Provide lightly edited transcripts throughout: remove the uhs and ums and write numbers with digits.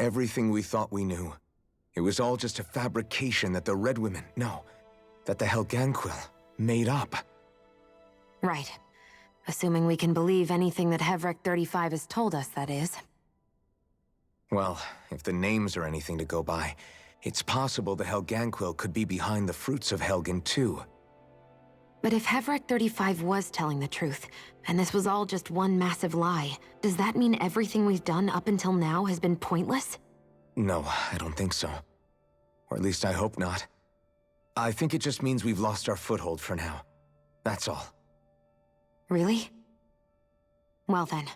Everything we thought we knew. It was all just a fabrication that the Red Women, no, that the Helganquil made up. Right. Assuming we can believe anything that Hevrek 35 has told us, that is. Well, if the names are anything to go by, it's possible the Helganquil could be behind the fruits of Helgen too. But if Hevrek 35 was telling the truth, and this was all just one massive lie, does that mean everything we've done up until now has been pointless? No, I don't think so. Or at least I hope not. I think it just means we've lost our foothold for now. That's all. Really? Well then,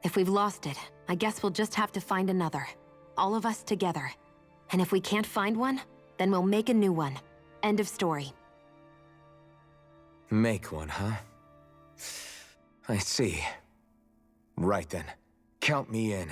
if we've lost it, I guess we'll just have to find another. All of us together. And if we can't find one, then we'll make a new one. End of story. Make one, huh? I see. Right then. Count me in.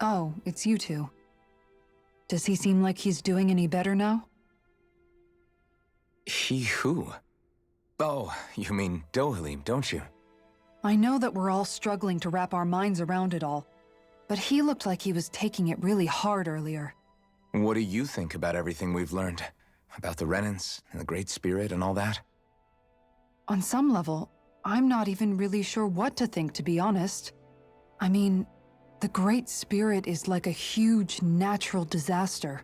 Oh, it's you two. Does he seem like he's doing any better now? He who? Oh, you mean Dohalim, don't you? I know that we're all struggling to wrap our minds around it all, but he looked like he was taking it really hard earlier. What do you think about everything we've learned? About the Renans, and the Great Spirit, and all that? On some level, I'm not even really sure what to think, to be honest. I mean, the Great Spirit is like a huge natural disaster,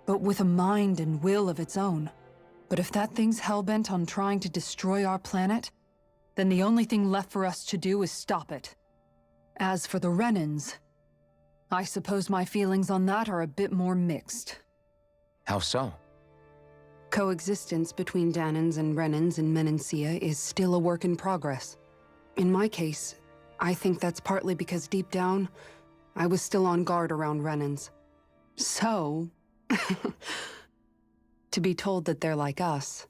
but with a mind and will of its own. But if that thing's hellbent on trying to destroy our planet, then the only thing left for us to do is stop it. As for the Renans, I suppose my feelings on that are a bit more mixed. How so? Coexistence between Dahnans and Renans in Menancia is still a work in progress. In my case, I think that's partly because deep down, I was still on guard around Renans. So, to be told that they're like us,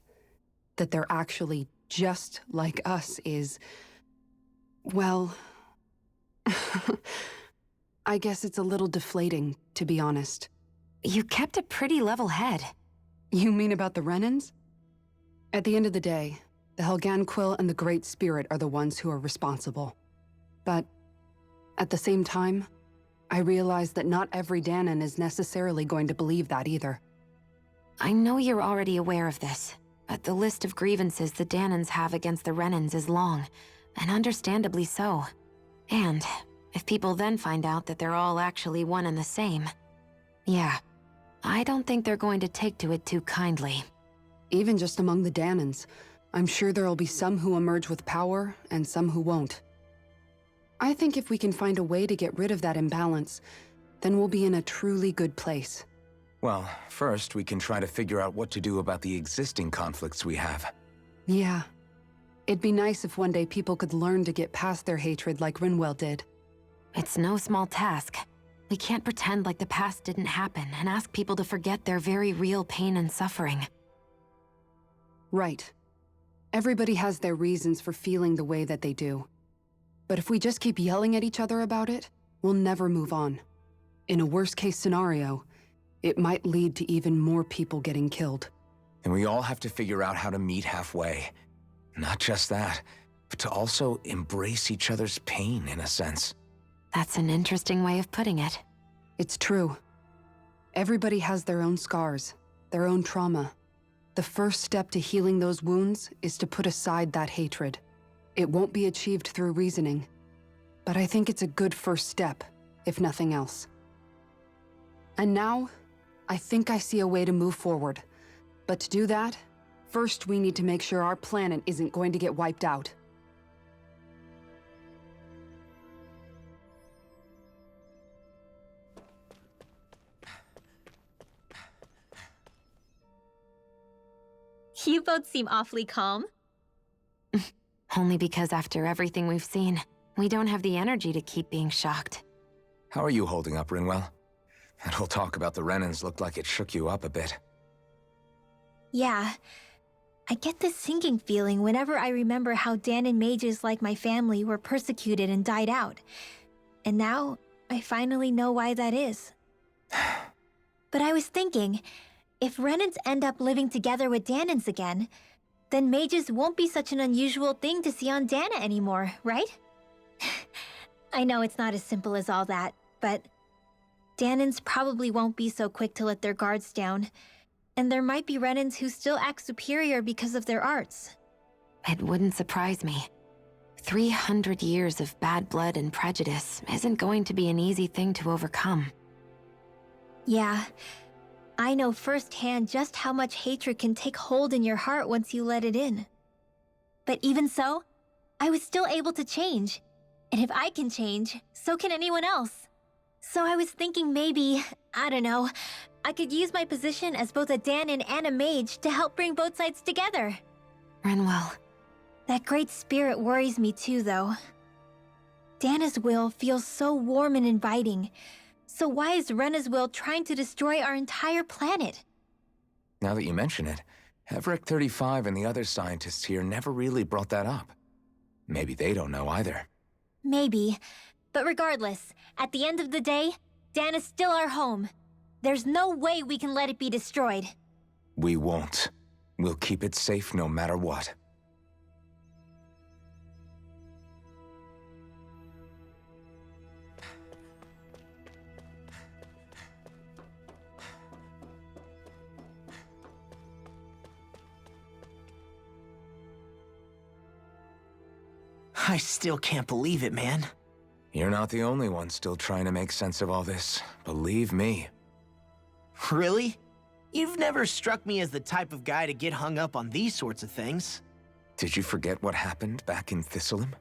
that they're actually just like us is, well, I guess it's a little deflating, to be honest. You kept a pretty level head. You mean about the Renans? At the end of the day, the Helganquil and the Great Spirit are the ones who are responsible. But at the same time, I realize that not every Danan is necessarily going to believe that either. I know you're already aware of this, but the list of grievances the Danans have against the Renans is long, and understandably so. And if people then find out that they're all actually one and the same, yeah, I don't think they're going to take to it too kindly. Even just among the Danans, I'm sure there'll be some who emerge with power and some who won't. I think if we can find a way to get rid of that imbalance, then we'll be in a truly good place. Well, first we can try to figure out what to do about the existing conflicts we have. Yeah. It'd be nice if one day people could learn to get past their hatred like Rinwell did. It's no small task. We can't pretend like the past didn't happen and ask people to forget their very real pain and suffering. Right. Everybody has their reasons for feeling the way that they do. But if we just keep yelling at each other about it, we'll never move on. In a worst-case scenario, it might lead to even more people getting killed. And we all have to figure out how to meet halfway. Not just that, but to also embrace each other's pain, in a sense. That's an interesting way of putting it. It's true. Everybody has their own scars, their own trauma. The first step to healing those wounds is to put aside that hatred. It won't be achieved through reasoning, but I think it's a good first step, if nothing else. And now, I think I see a way to move forward. But to do that, first we need to make sure our planet isn't going to get wiped out. You both seem awfully calm. Only because after everything we've seen, we don't have the energy to keep being shocked. How are you holding up, Rinwell? That whole talk about the Renans looked like it shook you up a bit. Yeah. I get this sinking feeling whenever I remember how Danan mages like my family were persecuted and died out. And now, I finally know why that is. But I was thinking, if Renans end up living together with Danans again, then mages won't be such an unusual thing to see on Dana anymore, right? I know it's not as simple as all that, but Danans probably won't be so quick to let their guards down. And there might be Renans who still act superior because of their arts. It wouldn't surprise me. 300 years of bad blood and prejudice isn't going to be an easy thing to overcome. Yeah. I know firsthand just how much hatred can take hold in your heart once you let it in. But even so, I was still able to change. And if I can change, so can anyone else. So I was thinking maybe, I don't know, I could use my position as both a Danan and a mage to help bring both sides together. Rinwell. That great spirit worries me too, though. Dana's will feels so warm and inviting. So why is Rena's will trying to destroy our entire planet? Now that you mention it, Everick 35 and the other scientists here never really brought that up. Maybe they don't know either. Maybe. But regardless, at the end of the day, Dana's still our home. There's no way we can let it be destroyed. We won't. We'll keep it safe no matter what. I still can't believe it, man. You're not the only one still trying to make sense of all this. Believe me. Really? You've never struck me as the type of guy to get hung up on these sorts of things. Did you forget what happened back in Thistleum?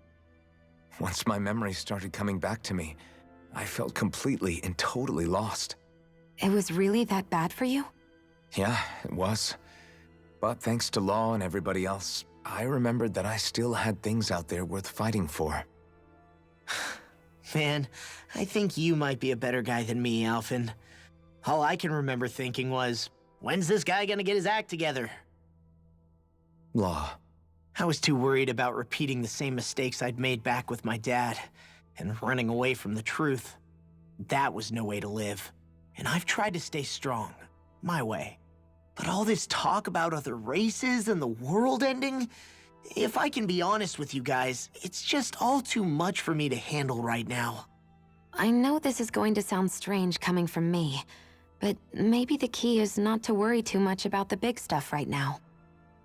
Once my memories started coming back to me, I felt completely and totally lost. It was really that bad for you? Yeah, it was. But thanks to Law and everybody else, I remembered that I still had things out there worth fighting for. Man, I think you might be a better guy than me, Alphen. All I can remember thinking was, when's this guy gonna get his act together? Law. I was too worried about repeating the same mistakes I'd made back with my dad, and running away from the truth. That was no way to live. and I've tried to stay strong, my way. But all this talk about other races and the world ending, if I can be honest with you guys, it's just all too much for me to handle right now. I know this is going to sound strange coming from me, but maybe the key is not to worry too much about the big stuff right now.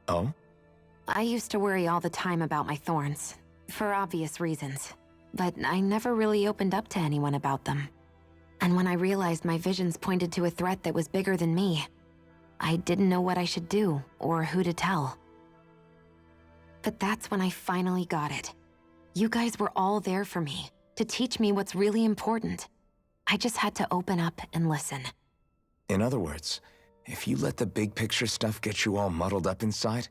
Oh? I used to worry all the time about my thorns, for obvious reasons, but I never really opened up to anyone about them. And when I realized my visions pointed to a threat that was bigger than me, I didn't know what I should do or who to tell. But that's when I finally got it. You guys were all there for me, to teach me what's really important. I just had to open up and listen. In other words, if you let the big picture stuff get you all muddled up inside,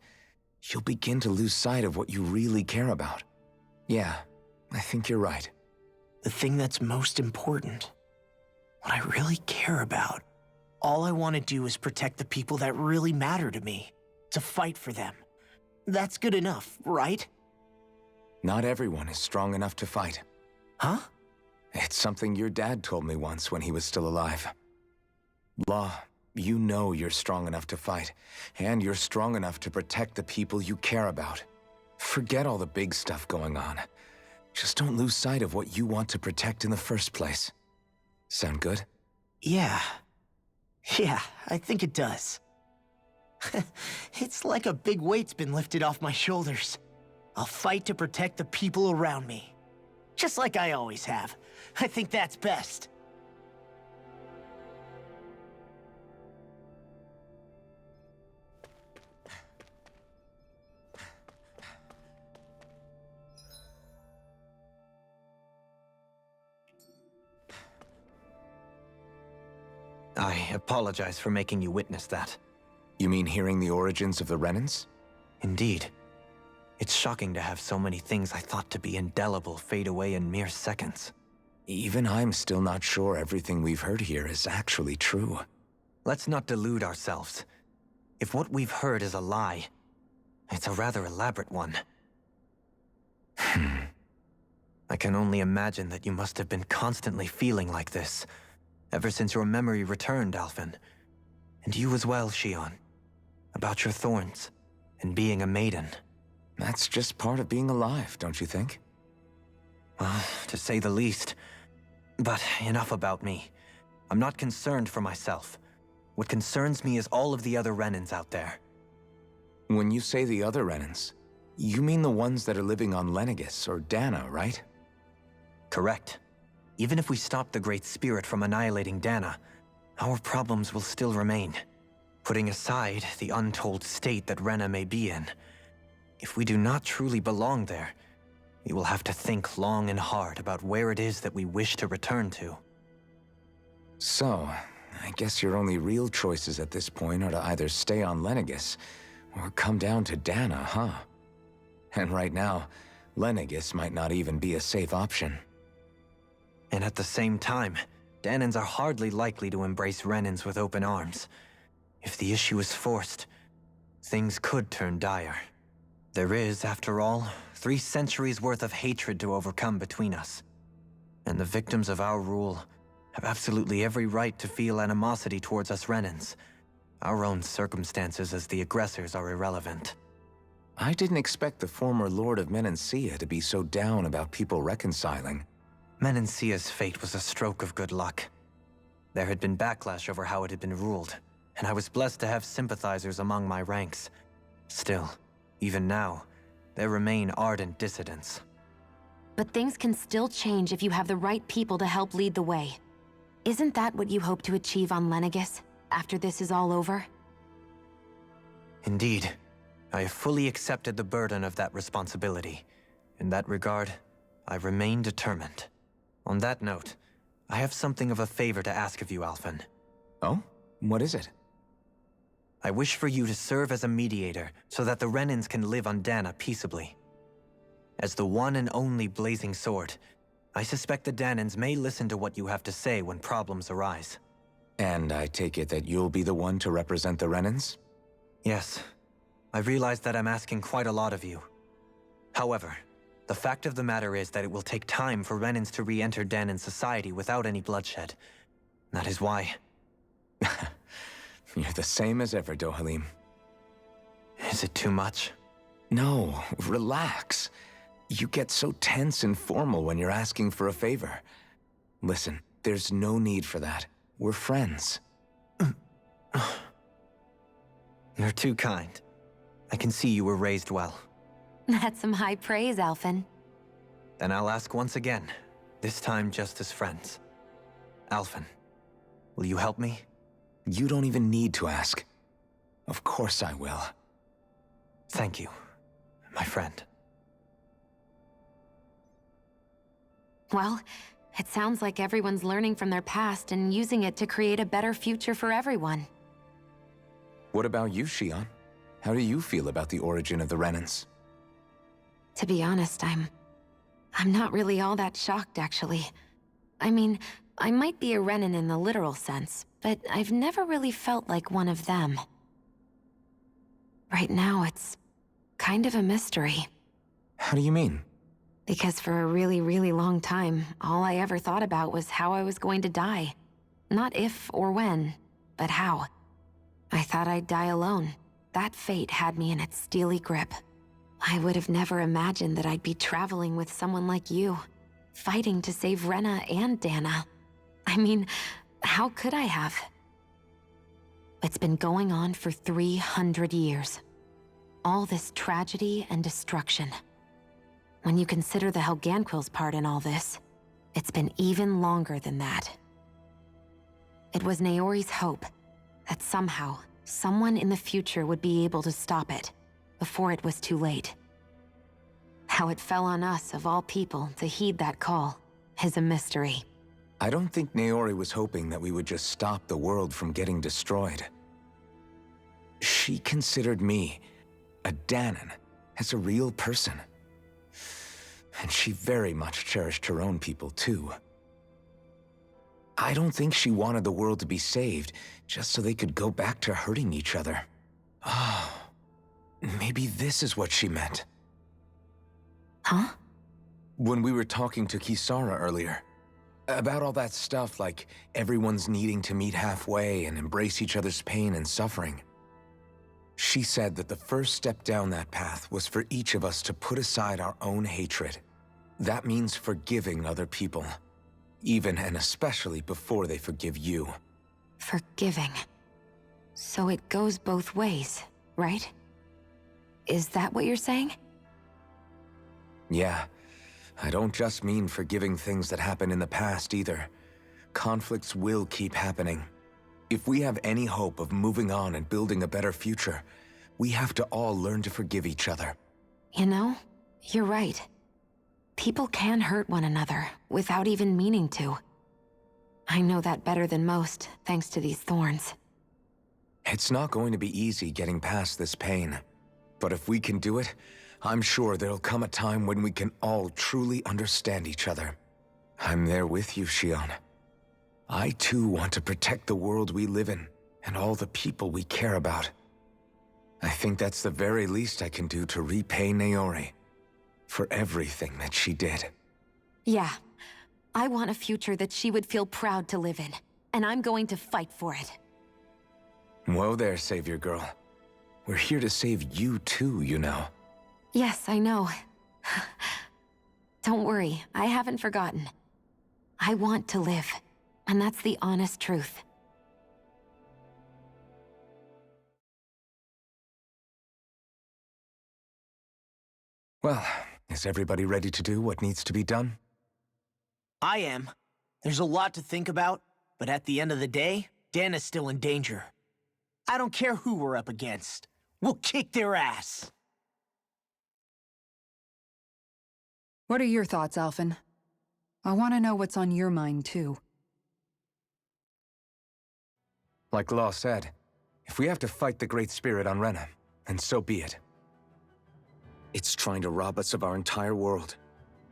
you'll begin to lose sight of what you really care about. Yeah, I think you're right. The thing that's most important, what I really care about, all I want to do is protect the people that really matter to me, to fight for them. That's good enough, right? Not everyone is strong enough to fight. Huh? It's something your dad told me once when he was still alive. Law, you know you're strong enough to fight, and you're strong enough to protect the people you care about. Forget all the big stuff going on. Just don't lose sight of what you want to protect in the first place. Sound good? Yeah, I think it does. It's like a big weight's been lifted off my shoulders. I'll fight to protect the people around me. Just like I always have. I think that's best. I apologize for making you witness that. You mean hearing the origins of the Renans? Indeed. It's shocking to have so many things I thought to be indelible fade away in mere seconds. Even I'm still not sure everything we've heard here is actually true. Let's not delude ourselves. If what we've heard is a lie, it's a rather elaborate one. I can only imagine that you must have been constantly feeling like this, ever since your memory returned, Alphen. And you as well, Shion. About your thorns, and being a maiden. That's just part of being alive, don't you think? Well, to say the least. But enough about me. I'm not concerned for myself. What concerns me is all of the other Renans out there. When you say the other Renans, you mean the ones that are living on Lenegis or Dana, right? Correct. Even if we stop the Great Spirit from annihilating Dana, our problems will still remain. Putting aside the untold state that Rena may be in, if we do not truly belong there, we will have to think long and hard about where it is that we wish to return to. So, I guess your only real choices at this point are to either stay on Lenegis or come down to Dana, huh? And right now, Lenegis might not even be a safe option. And at the same time, Danans are hardly likely to embrace Renans with open arms. If the issue is forced, things could turn dire. There is, after all, 3 centuries worth of hatred to overcome between us. And the victims of our rule have absolutely every right to feel animosity towards us Renans. Our own circumstances as the aggressors are irrelevant. I didn't expect the former Lord of Menancia to be so down about people reconciling. Menancia's fate was a stroke of good luck. There had been backlash over how it had been ruled, and I was blessed to have sympathizers among my ranks. Still, even now, there remain ardent dissidents. But things can still change if you have the right people to help lead the way. Isn't that what you hope to achieve on Lenegis, after this is all over? Indeed. I have fully accepted the burden of that responsibility. In that regard, I remain determined. On that note, I have something of a favor to ask of you, Alphen. Oh? What is it? I wish for you to serve as a mediator so that the Renans can live on Dana peaceably. As the one and only Blazing Sword, I suspect the Danans may listen to what you have to say when problems arise. And I take it that you'll be the one to represent the Renans? Yes. I realize that I'm asking quite a lot of you. However, the fact of the matter is that it will take time for Renans to re-enter Danan society without any bloodshed. That is why You're the same as ever, Dohalim. Is it too much? No, relax. You get so tense and formal when you're asking for a favor. Listen, there's no need for that. We're friends. You're too kind. I can see you were raised well. That's some high praise, Alphen. Then I'll ask once again, this time just as friends. Alphen, will you help me? You don't even need to ask. Of course I will. Thank you, my friend. Well, it sounds like everyone's learning from their past and using it to create a better future for everyone. What about you, Shion? How do you feel about the origin of the Renans? To be honest, I'm not really all that shocked, actually. I mean, I might be a Renan in the literal sense, but I've never really felt like one of them. Right now, it's kind of a mystery. How do you mean? Because for a really, really long time, all I ever thought about was how I was going to die. Not if or when, but how. I thought I'd die alone. That fate had me in its steely grip. I would have never imagined that I'd be traveling with someone like you, fighting to save Rena and Dana. I mean, how could I have? It's been going on for 300 years. All this tragedy and destruction. When you consider the Helganquil's part in all this, it's been even longer than that. It was Naori's hope that somehow, someone in the future would be able to stop it before it was too late. How it fell on us, of all people, to heed that call is a mystery. I don't think Naori was hoping that we would just stop the world from getting destroyed. She considered me, a Danan, as a real person. And she very much cherished her own people, too. I don't think she wanted the world to be saved, just so they could go back to hurting each other. Oh, maybe this is what she meant. Huh? When we were talking to Kisara earlier, about all that stuff like everyone's needing to meet halfway and embrace each other's pain and suffering. She said that the first step down that path was for each of us to put aside our own hatred. That means forgiving other people, even and especially before they forgive you. Forgiving. So it goes both ways, right? Is that what you're saying? Yeah. I don't just mean forgiving things that happened in the past either. Conflicts will keep happening. If we have any hope of moving on and building a better future, we have to all learn to forgive each other. You know, you're right. People can hurt one another without even meaning to. I know that better than most, thanks to these thorns. It's not going to be easy getting past this pain. But if we can do it, I'm sure there'll come a time when we can all truly understand each other. I'm there with you, Shion. I too want to protect the world we live in, and all the people we care about. I think that's the very least I can do to repay Naori for everything that she did. Yeah. I want a future that she would feel proud to live in, and I'm going to fight for it. Whoa there, Savior Girl. We're here to save you too, you know. Yes, I know. Don't worry, I haven't forgotten. I want to live, and that's the honest truth. Well, is everybody ready to do what needs to be done? I am. There's a lot to think about, but at the end of the day, Dana's still in danger. I don't care who we're up against. We'll kick their ass. What are your thoughts, Alphen? I want to know what's on your mind, too. Like Law said, if we have to fight the Great Spirit on Rena, then so be it. It's trying to rob us of our entire world.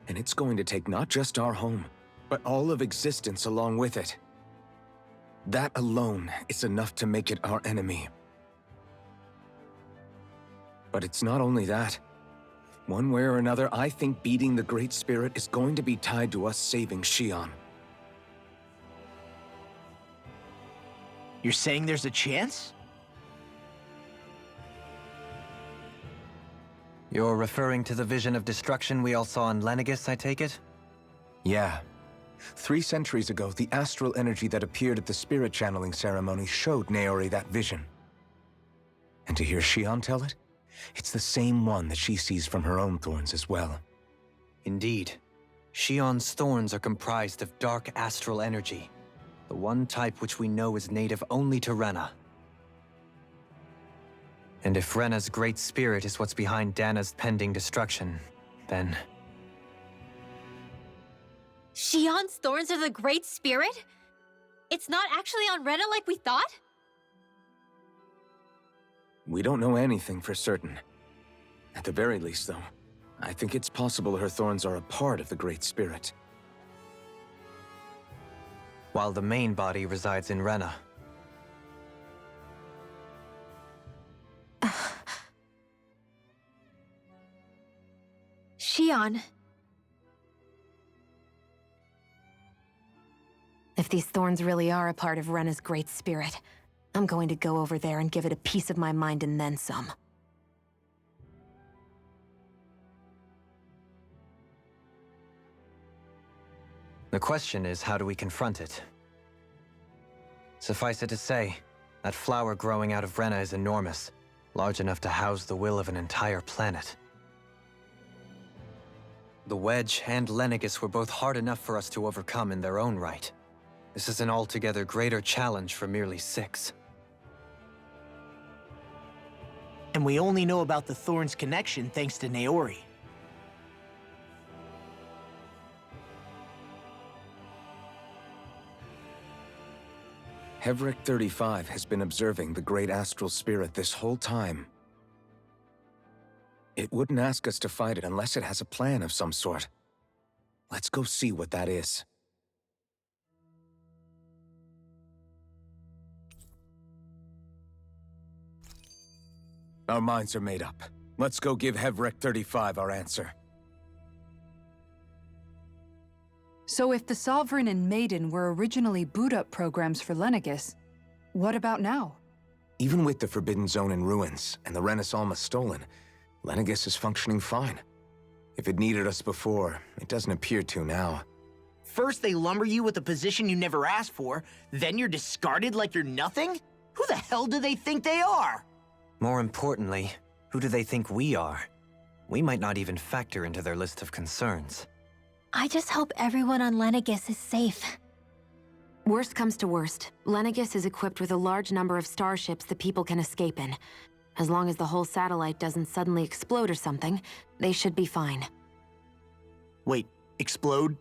And it's going to take not just our home, but all of existence along with it. That alone is enough to make it our enemy. But it's not only that. One way or another, I think beating the Great Spirit is going to be tied to us saving Shion. You're saying there's a chance? You're referring to the vision of destruction we all saw in Lenegis, I take it? Yeah. 3 centuries ago, the astral energy that appeared at the spirit channeling ceremony showed Naori that vision. And to hear Shion tell it, it's the same one that she sees from her own thorns as well. Indeed. Shion's thorns are comprised of dark astral energy, the one type which we know is native only to Rena. And if Rena's great spirit is what's behind Dana's pending destruction, then... Shion's thorns are the Great Spirit? It's not actually on Rena like we thought? We don't know anything for certain. At the very least, though, I think it's possible her thorns are a part of the Great Spirit. While the main body resides in Rena. Shion. If these thorns really are a part of Rena's Great Spirit, I'm going to go over there and give it a piece of my mind and then some. The question is, how do we confront it? Suffice it to say, that flower growing out of Rena is enormous, large enough to house the will of an entire planet. The Wedge and Lenegis were both hard enough for us to overcome in their own right. This is an altogether greater challenge for merely 6. And we only know about the Thorns connection thanks to Naori. Hevric 35 has been observing the Great Astral Spirit this whole time. It wouldn't ask us to fight it unless it has a plan of some sort. Let's go see what that is. Our minds are made up. Let's go give Hevric 35 our answer. So if the Sovereign and Maiden were originally boot-up programs for Lenegis, what about now? Even with the Forbidden Zone in ruins and the Renis Alma stolen, Lenegis is functioning fine. If it needed us before, it doesn't appear to now. First they lumber you with a position you never asked for, then you're discarded like you're nothing? Who the hell do they think they are? More importantly, who do they think we are? We might not even factor into their list of concerns. I just hope everyone on Lenegis is safe. Worst comes to worst, Lenegis is equipped with a large number of starships the people can escape in. As long as the whole satellite doesn't suddenly explode or something, they should be fine. Wait, explode?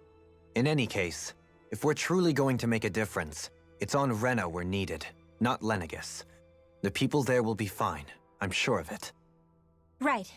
In any case, if we're truly going to make a difference, it's on Rena we're needed, not Lenegis. The people there will be fine, I'm sure of it. Right.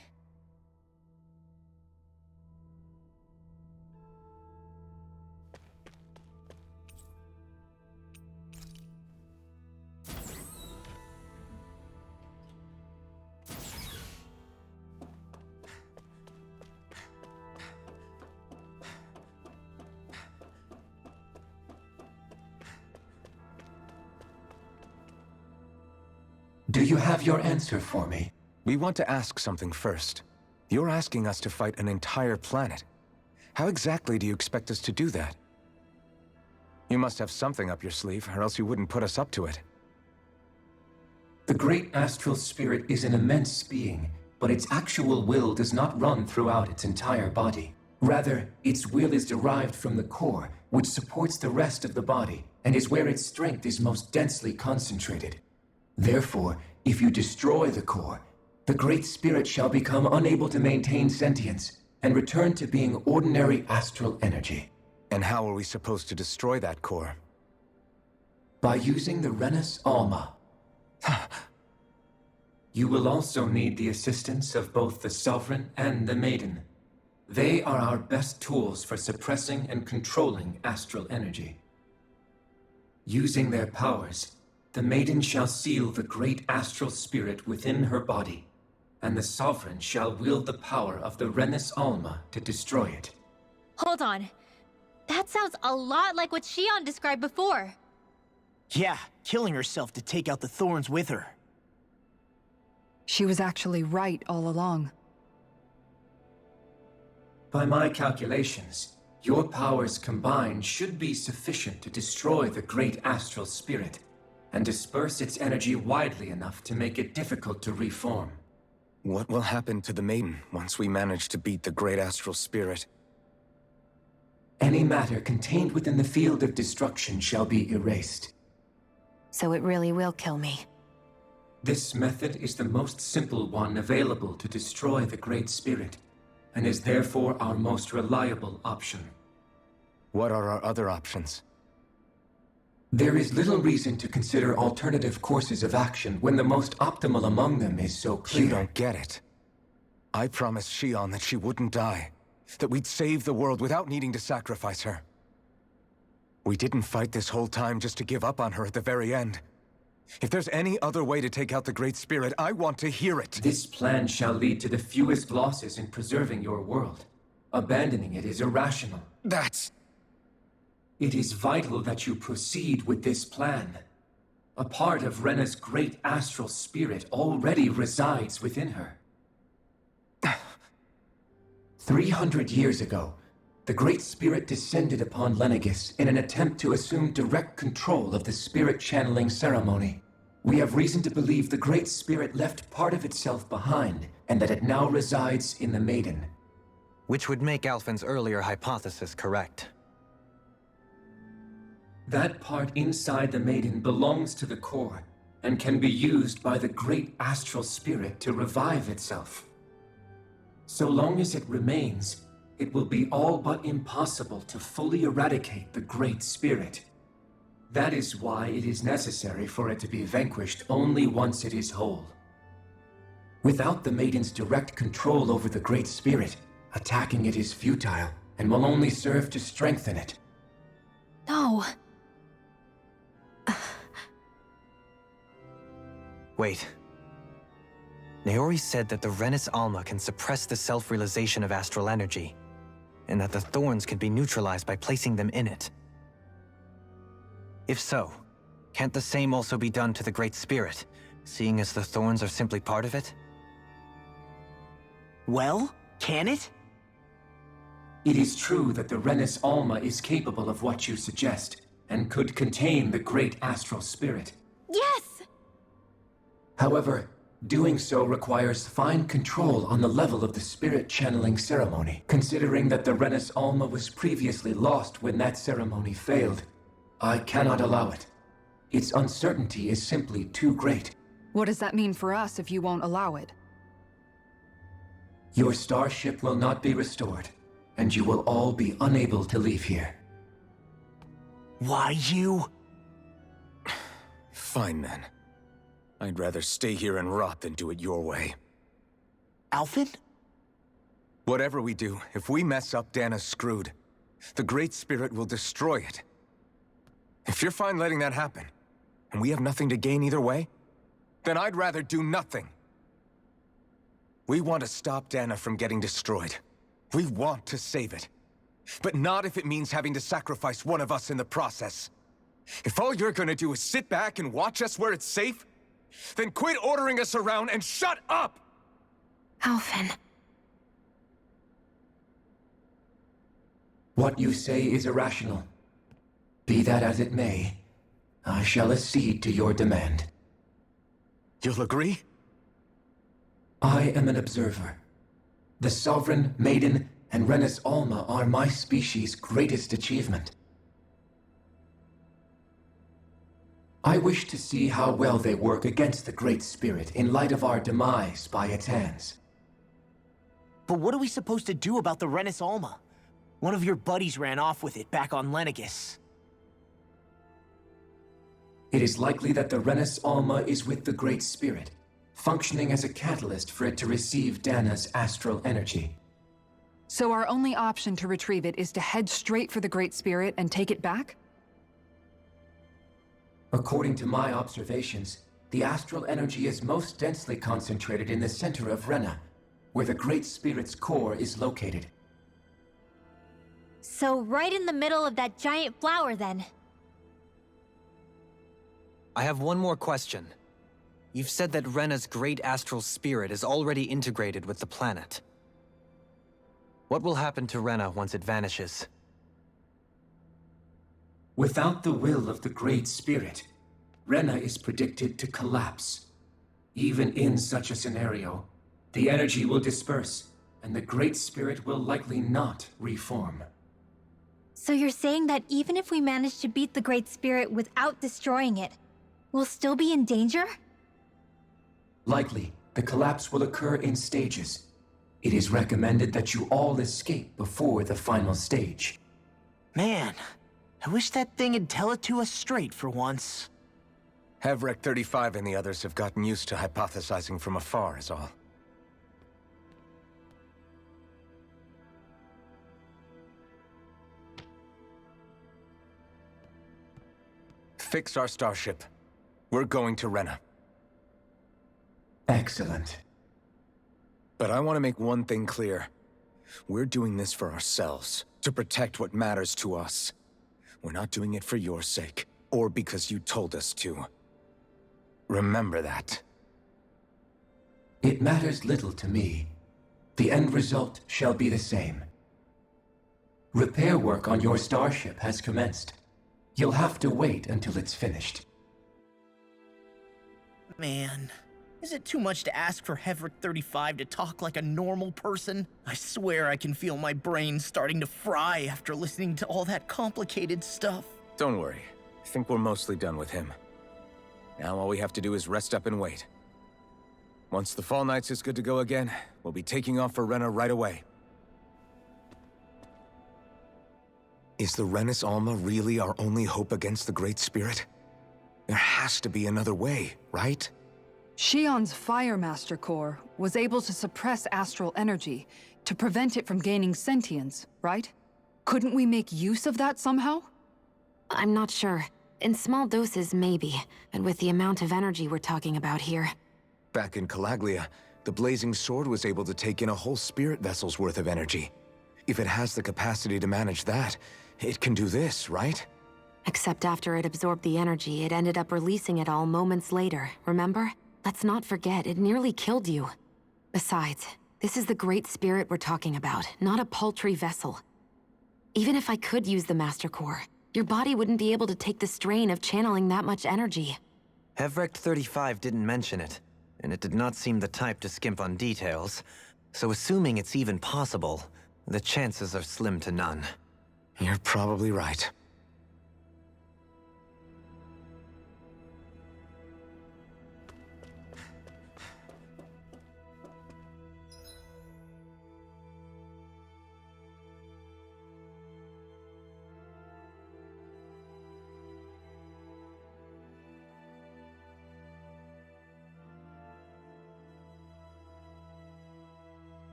Do you have your answer for me? We want to ask something first. You're asking us to fight an entire planet. How exactly do you expect us to do that? You must have something up your sleeve, or else you wouldn't put us up to it. The great astral spirit is an immense being, but its actual will does not run throughout its entire body. Rather, its will is derived from the core, which supports the rest of the body, and is where its strength is most densely concentrated. Therefore, if you destroy the core, the Great Spirit shall become unable to maintain sentience and return to being ordinary astral energy. And how are we supposed to destroy that core? By using the Renis Alma. You will also need the assistance of both the Sovereign and the Maiden. They are our best tools for suppressing and controlling astral energy. Using their powers, the Maiden shall seal the great astral spirit within her body, and the Sovereign shall wield the power of the Renis Alma to destroy it. Hold on. That sounds a lot like what Shion described before. Yeah, killing herself to take out the thorns with her. She was actually right all along. By my calculations, your powers combined should be sufficient to destroy the great astral spirit and disperse its energy widely enough to make it difficult to reform. What will happen to the maiden once we manage to beat the great astral spirit? Any matter contained within the field of destruction shall be erased. So it really will kill me. This method is the most simple one available to destroy the great spirit, and is therefore our most reliable option. What are our other options? There is little reason to consider alternative courses of action when the most optimal among them is so clear. You don't get it. I promised Shion that she wouldn't die, that we'd save the world without needing to sacrifice her. We didn't fight this whole time just to give up on her at the very end. If there's any other way to take out the Great Spirit, I want to hear it. This plan shall lead to the fewest losses in preserving your world. Abandoning it is irrational. That's... It is vital that you proceed with this plan. A part of Rena's great astral spirit already resides within her. 300 years ago, the Great Spirit descended upon Lenegis in an attempt to assume direct control of the spirit channeling ceremony. We have reason to believe the Great Spirit left part of itself behind, and that it now resides in the Maiden. Which would make Alphen's earlier hypothesis correct. That part inside the Maiden belongs to the core, and can be used by the great astral spirit to revive itself. So long as it remains, it will be all but impossible to fully eradicate the Great Spirit. That is why it is necessary for it to be vanquished only once it is whole. Without the Maiden's direct control over the Great Spirit, attacking it is futile, and will only serve to strengthen it. No. Wait. Naori said that the Renis Alma can suppress the self-realization of astral energy, and that the thorns can be neutralized by placing them in it. If so, can't the same also be done to the Great Spirit, seeing as the thorns are simply part of it? Well, can it? It is true that the Renis Alma is capable of what you suggest, and could contain the great astral spirit. Yes! However, doing so requires fine control on the level of the spirit channeling ceremony, considering that the Renis Alma was previously lost when that ceremony failed. I cannot allow it. Its uncertainty is simply too great. What does that mean for us if you won't allow it? Your starship will not be restored, and you will all be unable to leave here. Why you? Fine then. I'd rather stay here and rot than do it your way. Alphen? Whatever we do, if we mess up, Dana's screwed. The Great Spirit will destroy it. If you're fine letting that happen, and we have nothing to gain either way, then I'd rather do nothing. We want to stop Dana from getting destroyed. We want to save it. But not if it means having to sacrifice one of us in the process. If all you're gonna do is sit back and watch us where it's safe, then quit ordering us around and shut up! Alphen. What you say is irrational. Be that as it may, I shall accede to your demand. You'll agree? I am an observer. The Sovereign, Maiden, and Renis Alma are my species' greatest achievement. I wish to see how well they work against the Great Spirit in light of our demise by its hands. But what are we supposed to do about the Renis Alma? One of your buddies ran off with it back on Lenegis. It is likely that the Renis Alma is with the Great Spirit, functioning as a catalyst for it to receive Dana's astral energy. So our only option to retrieve it is to head straight for the Great Spirit and take it back? According to my observations, the astral energy is most densely concentrated in the center of Rena, where the Great Spirit's core is located. So right in the middle of that giant flower, then. I have one more question. You've said that Rena's great astral spirit is already integrated with the planet. What will happen to Rena once it vanishes? Without the will of the Great Spirit, Rena is predicted to collapse. Even in such a scenario, the energy will disperse, and the Great Spirit will likely not reform. So you're saying that even if we manage to beat the Great Spirit without destroying it, we'll still be in danger? Likely, the collapse will occur in stages. It is recommended that you all escape before the final stage. Man, I wish that thing would tell it to us straight for once. Hevrek 35 and the others have gotten used to hypothesizing from afar, is all. Fix our starship. We're going to Rena. Excellent. But I want to make one thing clear. We're doing this for ourselves, to protect what matters to us. We're not doing it for your sake, or because you told us to. Remember that. It matters little to me. The end result shall be the same. Repair work on your starship has commenced. You'll have to wait until it's finished. Man, is it too much to ask for Hevrek 35 to talk like a normal person? I swear I can feel my brain starting to fry after listening to all that complicated stuff. Don't worry. I think we're mostly done with him. Now all we have to do is rest up and wait. Once the Fall Knights is good to go again, we'll be taking off for Rena right away. Is the Renis Alma really our only hope against the Great Spirit? There has to be another way, right? Shion's Fire Master Core was able to suppress astral energy to prevent it from gaining sentience, right? Couldn't we make use of that somehow? I'm not sure. In small doses, maybe. And with the amount of energy we're talking about here. Back in Calaglia, the Blazing Sword was able to take in a whole spirit vessel's worth of energy. If it has the capacity to manage that, it can do this, right? Except after it absorbed the energy, it ended up releasing it all moments later, remember? Let's not forget, it nearly killed you. Besides, this is the Great Spirit we're talking about, not a paltry vessel. Even if I could use the Master Core, your body wouldn't be able to take the strain of channeling that much energy. Hevrek 35 didn't mention it, and it did not seem the type to skimp on details. So assuming it's even possible, the chances are slim to none. You're probably right.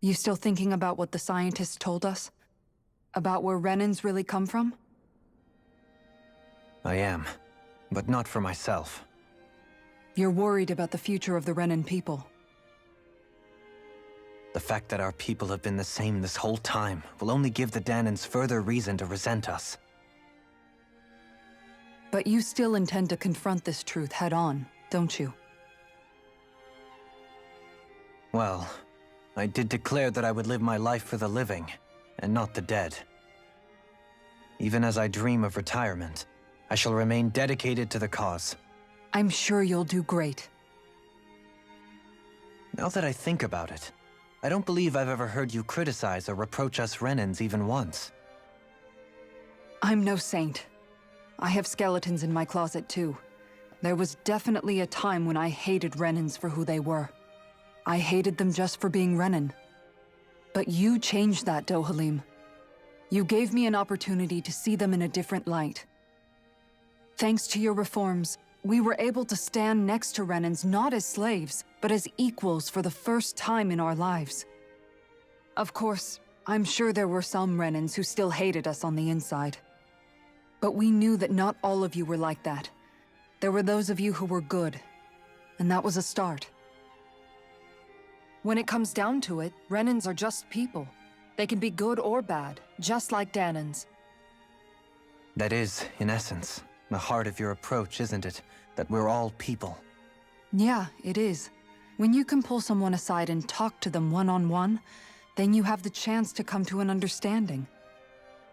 You still thinking about what the scientists told us? About where Renans really come from? I am, but not for myself. You're worried about the future of the Renan people. The fact that our people have been the same this whole time will only give the Danans further reason to resent us. But you still intend to confront this truth head-on, don't you? Well, I did declare that I would live my life for the living, and not the dead. Even as I dream of retirement, I shall remain dedicated to the cause. I'm sure you'll do great. Now that I think about it, I don't believe I've ever heard you criticize or reproach us Renans even once. I'm no saint. I have skeletons in my closet too. There was definitely a time when I hated Renans for who they were. I hated them just for being Renan. But you changed that, Dohalim. You gave me an opportunity to see them in a different light. Thanks to your reforms, we were able to stand next to Renans not as slaves, but as equals for the first time in our lives. Of course, I'm sure there were some Renans who still hated us on the inside. But we knew that not all of you were like that. There were those of you who were good, and that was a start. When it comes down to it, Renans are just people. They can be good or bad, just like Daenons. That is, in essence, the heart of your approach, isn't it? That we're all people. Yeah, it is. When you can pull someone aside and talk to them one-on-one, then you have the chance to come to an understanding.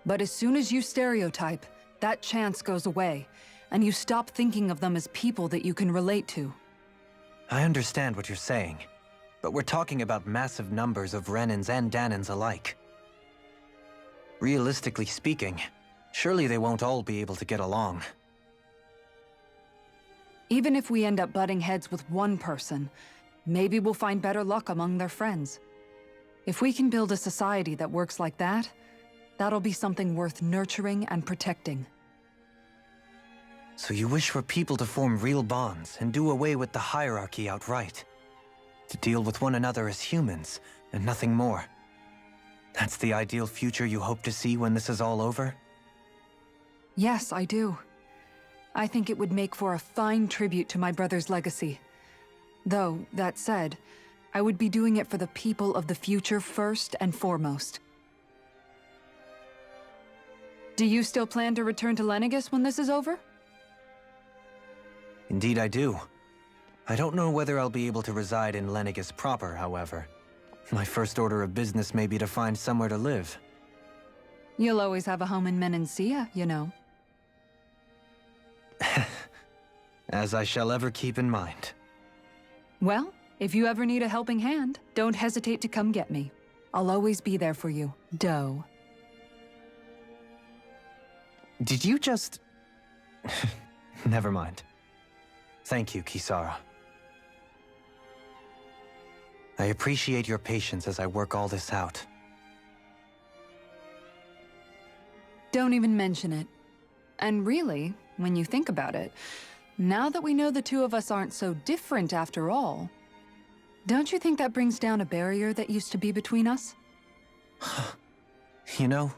But as soon as you stereotype, that chance goes away, and you stop thinking of them as people that you can relate to. I understand what you're saying, but we're talking about massive numbers of Renans and Daenons alike. Realistically speaking, surely they won't all be able to get along. Even if we end up butting heads with one person, maybe we'll find better luck among their friends. If we can build a society that works like that, that'll be something worth nurturing and protecting. So you wish for people to form real bonds and do away with the hierarchy outright? To deal with one another as humans, and nothing more? That's the ideal future you hope to see when this is all over? Yes, I do. I think it would make for a fine tribute to my brother's legacy. Though, that said, I would be doing it for the people of the future first and foremost. Do you still plan to return to Lenegis when this is over? Indeed I do. I don't know whether I'll be able to reside in Lenegis proper, however. My first order of business may be to find somewhere to live. You'll always have a home in Menancia, you know. As I shall ever keep in mind. Well, if you ever need a helping hand, don't hesitate to come get me. I'll always be there for you, Doe. Did you just... Never mind. Thank you, Kisara. I appreciate your patience as I work all this out. Don't even mention it. And really, when you think about it, now that we know the two of us aren't so different after all, don't you think that brings down a barrier that used to be between us? You know,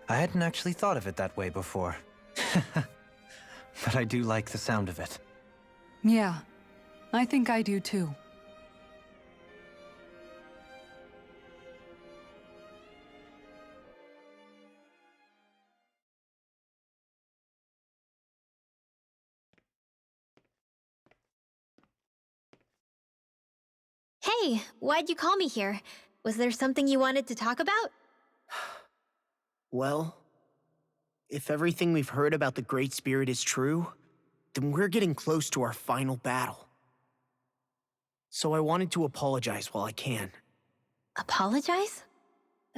I hadn't actually thought of it that way before. But I do like the sound of it. Yeah, I think I do too. Hey, why'd you call me here? Was there something you wanted to talk about? Well, if everything we've heard about the Great Spirit is true, then we're getting close to our final battle. So I wanted to apologize while I can. Apologize?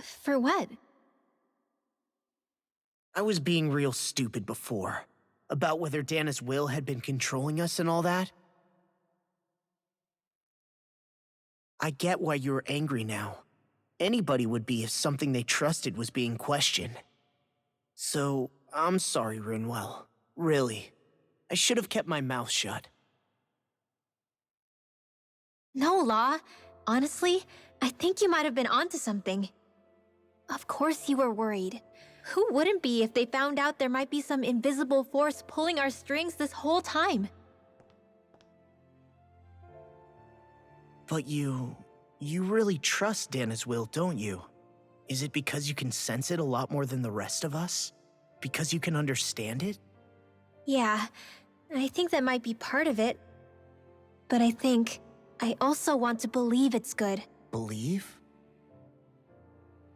For what? I was being real stupid before, about whether Dana's will had been controlling us and all that. I get why you're angry now. Anybody would be if something they trusted was being questioned. So, I'm sorry, Rinwell. Really. I should have kept my mouth shut. No, Law. Honestly, I think you might have been onto something. Of course you were worried. Who wouldn't be if they found out there might be some invisible force pulling our strings this whole time? But you really trust Dana's will, don't you? Is it because you can sense it a lot more than the rest of us? Because you can understand it? Yeah, I think that might be part of it. But I also want to believe it's good. Believe?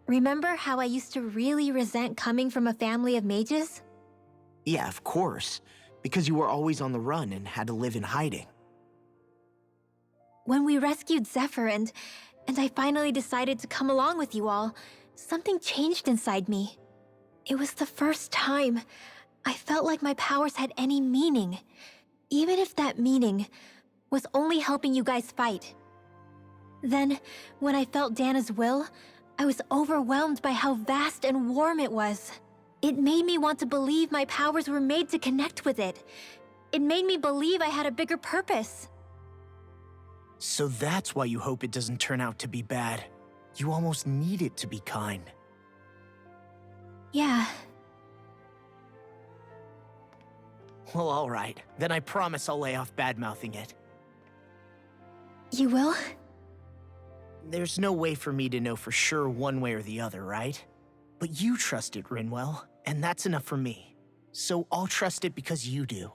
Remember how I used to really resent coming from a family of mages? Yeah, of course. Because you were always on the run and had to live in hiding. When we rescued Zephyr and I finally decided to come along with you all, something changed inside me. It was the first time I felt like my powers had any meaning, even if that meaning was only helping you guys fight. Then, when I felt Dana's will, I was overwhelmed by how vast and warm it was. It made me want to believe my powers were made to connect with it. It made me believe I had a bigger purpose. So that's why you hope it doesn't turn out to be bad. You almost need it to be kind. Yeah. Well, alright. Then I promise I'll lay off bad-mouthing it. You will? There's no way for me to know for sure one way or the other, right? But you trust it, Rinwell, and that's enough for me. So I'll trust it because you do.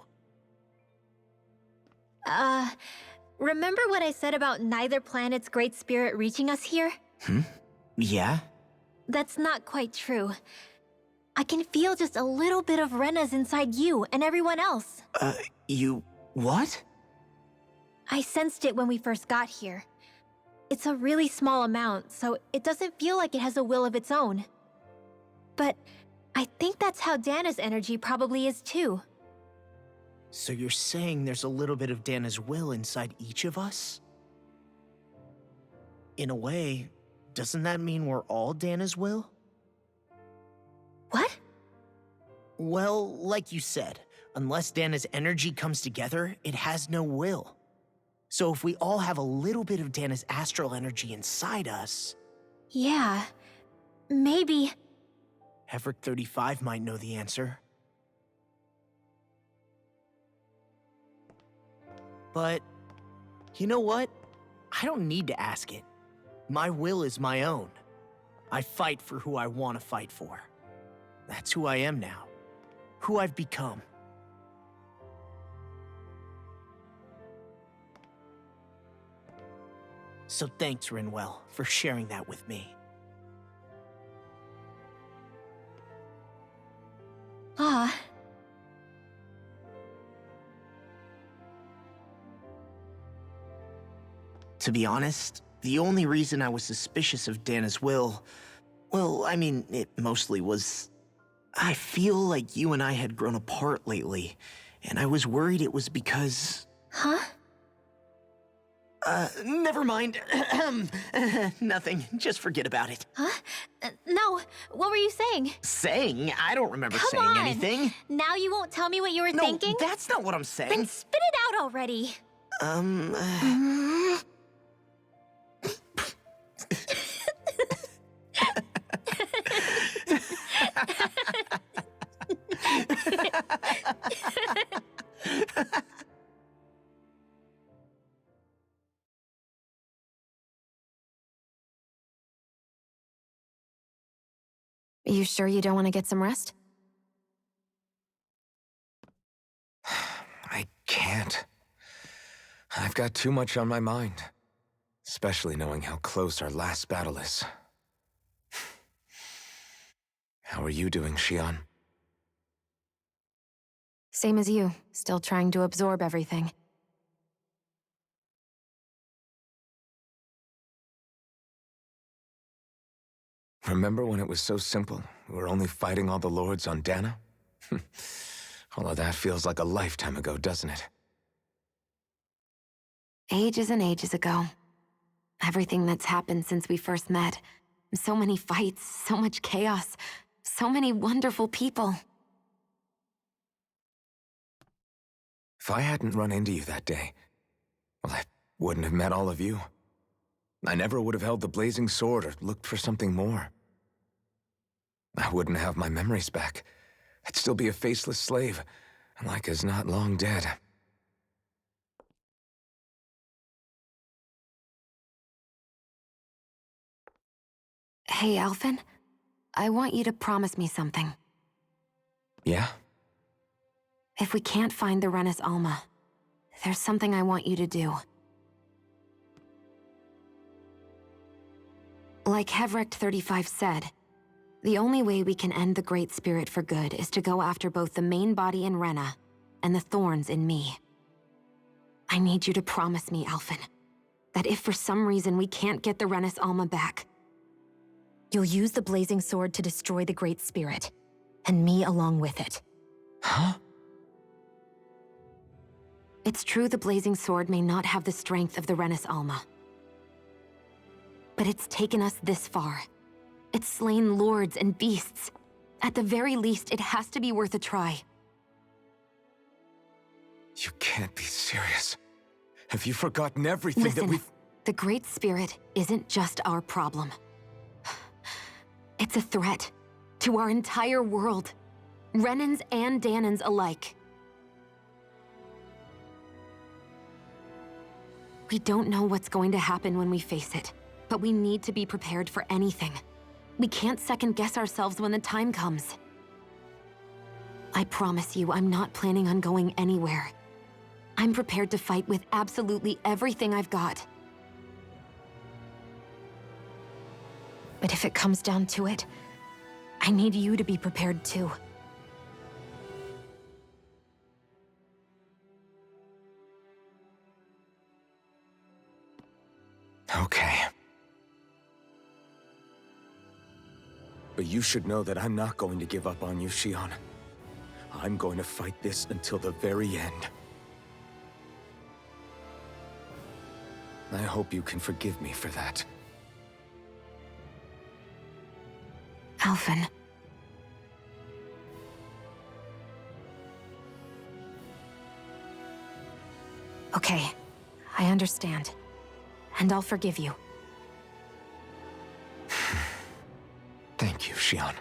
Remember what I said about neither planet's great spirit reaching us here? Yeah? That's not quite true. I can feel just a little bit of Rena's inside you and everyone else. You... what? I sensed it when we first got here. It's a really small amount, so it doesn't feel like it has a will of its own. But I think that's how Dana's energy probably is too. So you're saying there's a little bit of Dana's will inside each of us? In a way, doesn't that mean we're all Dana's will? What? Well, like you said, unless Dana's energy comes together, it has no will. So if we all have a little bit of Dana's astral energy inside us... Yeah, maybe... Heverick 35 might know the answer. But, you know what? I don't need to ask it. My will is my own. I fight for who I want to fight for. That's who I am now. Who I've become. So thanks, Rinwell, for sharing that with me. Ah. To be honest, the only reason I was suspicious of Dana's will... well, I mean, it mostly was... I feel like you and I had grown apart lately, and I was worried it was because... Huh? Never mind. Nothing. Just forget about it. Huh? No, what were you saying? Saying? I don't remember Come saying on. anything. Now you won't tell me what you were thinking? No, that's not what I'm saying. Then spit it out already. You sure you don't want to get some rest? I can't. I've got too much on my mind. Especially knowing how close our last battle is. How are you doing, Xion? Same as you, still trying to absorb everything. Remember when it was so simple? We were only fighting all the lords on Dana? All of that feels like a lifetime ago, doesn't it? Ages and ages ago. Everything that's happened since we first met. So many fights, so much chaos, so many wonderful people. If I hadn't run into you that day, well, I wouldn't have met all of you. I never would have held the blazing sword or looked for something more. I wouldn't have my memories back. I'd still be a faceless slave, like as not long dead. Hey, Alphen. I want you to promise me something. Yeah? If we can't find the Rena's Alma, there's something I want you to do. Like Heverick 35 said, the only way we can end the Great Spirit for good is to go after both the main body in Rena and the thorns in me. I need you to promise me, Alphen, that if for some reason we can't get the Rena's Alma back, you'll use the blazing sword to destroy the Great Spirit, and me along with it. Huh? It's true the Blazing Sword may not have the strength of the Renis Alma. But it's taken us this far. It's slain lords and beasts. At the very least, it has to be worth a try. You can't be serious. Have you forgotten everything Listen, that we've... the Great Spirit isn't just our problem. It's a threat to our entire world. Renans and Daenans alike. We don't know what's going to happen when we face it, but we need to be prepared for anything. We can't second-guess ourselves when the time comes. I promise you, I'm not planning on going anywhere. I'm prepared to fight with absolutely everything I've got. But if it comes down to it, I need you to be prepared too. Okay. But you should know that I'm not going to give up on you, Shion. I'm going to fight this until the very end. I hope you can forgive me for that. Alphen. Okay, I understand. And I'll forgive you. Thank you, Shion.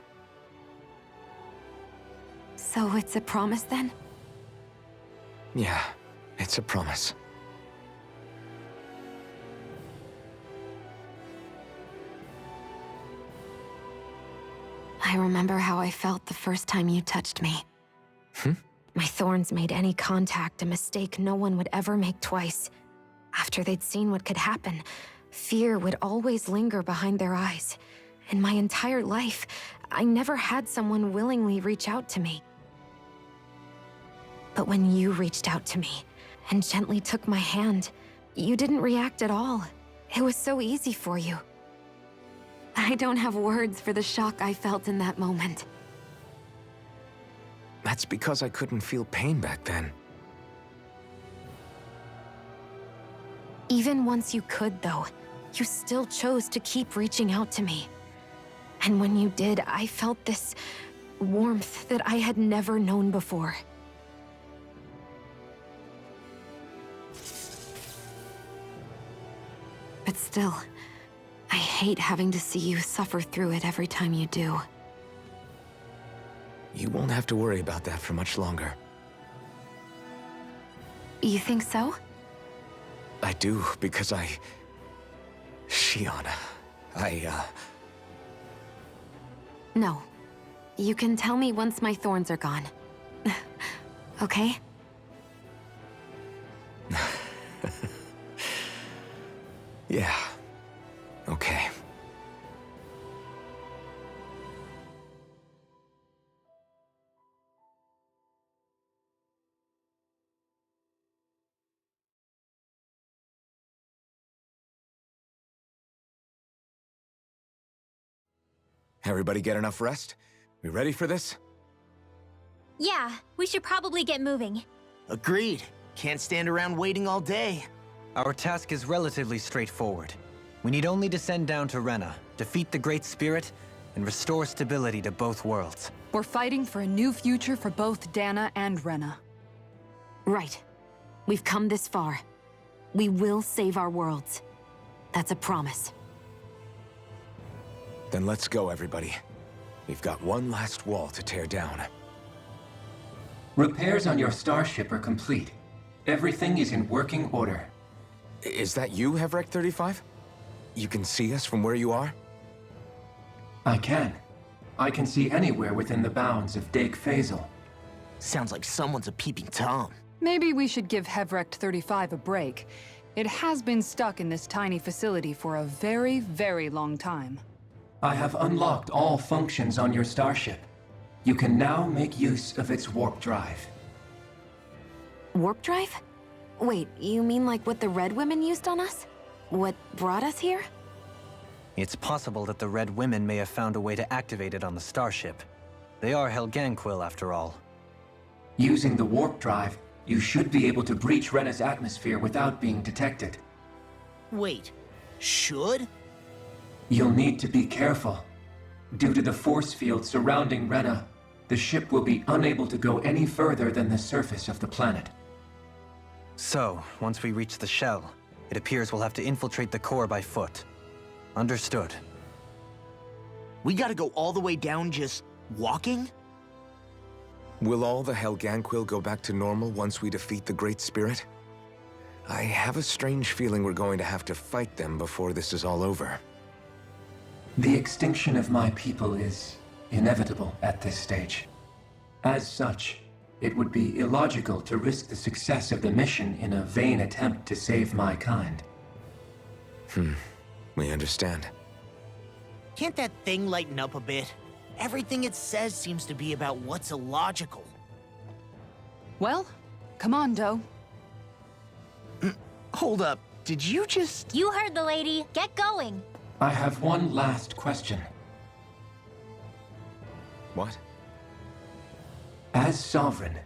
So it's a promise then? Yeah, it's a promise. I remember how I felt the first time you touched me. My thorns made any contact a mistake no one would ever make twice. After they'd seen what could happen, fear would always linger behind their eyes. In my entire life, I never had someone willingly reach out to me. But when you reached out to me and gently took my hand, you didn't react at all. It was so easy for you. I don't have words for the shock I felt in that moment. That's because I couldn't feel pain back then. Even once you could, though, you still chose to keep reaching out to me. And when you did, I felt this warmth that I had never known before. But still, I hate having to see you suffer through it every time you do. You won't have to worry about that for much longer. You think so? I do, because Shion, No. You can tell me once my thorns are gone. Okay? Yeah. Okay. Everybody get enough rest? We ready for this? Yeah, we should probably get moving. Agreed. Can't stand around waiting all day. Our task is relatively straightforward. We need only descend down to Rena, defeat the Great Spirit, and restore stability to both worlds. We're fighting for a new future for both Dana and Rena. Right. We've come this far. We will save our worlds. That's a promise. Then let's go, everybody. We've got one last wall to tear down. Repairs on your starship are complete. Everything is in working order. Is that you, Hevrek 35? You can see us from where you are? I can. I can see anywhere within the bounds of Daeq Faezol. Sounds like someone's a peeping Tom. Maybe we should give Hevrect 35 a break. It has been stuck in this tiny facility for a very, very long time. I have unlocked all functions on your starship. You can now make use of its warp drive. Warp drive? Wait, you mean like what the Red Women used on us? What brought us here? It's possible that the Red Women may have found a way to activate it on the starship. They are Helganquil, after all. Using the warp drive, you should be able to breach Rena's atmosphere without being detected. Wait, should? You'll need to be careful. Due to the force field surrounding Rena, the ship will be unable to go any further than the surface of the planet. So, once we reach the shell, it appears we'll have to infiltrate the core by foot. Understood. We gotta go all the way down just walking? Will all the Helganquil go back to normal once we defeat the Great Spirit? I have a strange feeling we're going to have to fight them before this is all over. The extinction of my people is inevitable at this stage. As such, it would be illogical to risk the success of the mission in a vain attempt to save my kind. We understand. Can't that thing lighten up a bit? Everything it says seems to be about what's illogical. Well, come on, Doe. Hold up, did you just... You heard the lady. Get going. I have one last question. What? As Sovereign,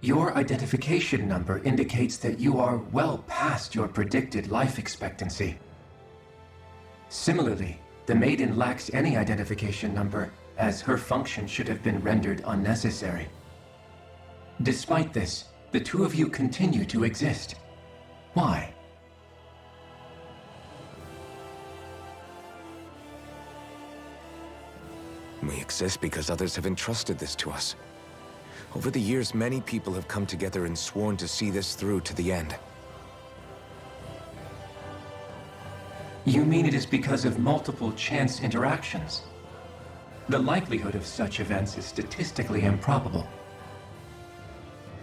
your identification number indicates that you are well past your predicted life expectancy. Similarly, the Maiden lacks any identification number, as her function should have been rendered unnecessary. Despite this, the two of you continue to exist. Why? We exist because others have entrusted this to us. Over the years, many people have come together and sworn to see this through to the end. You mean it is because of multiple chance interactions? The likelihood of such events is statistically improbable.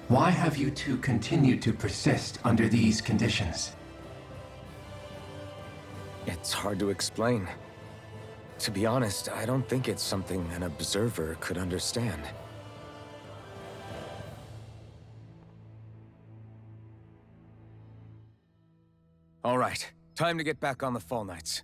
Why have you two continued to persist under these conditions? It's hard to explain. To be honest, I don't think it's something an observer could understand. All right, time to get back on the Fall Knights.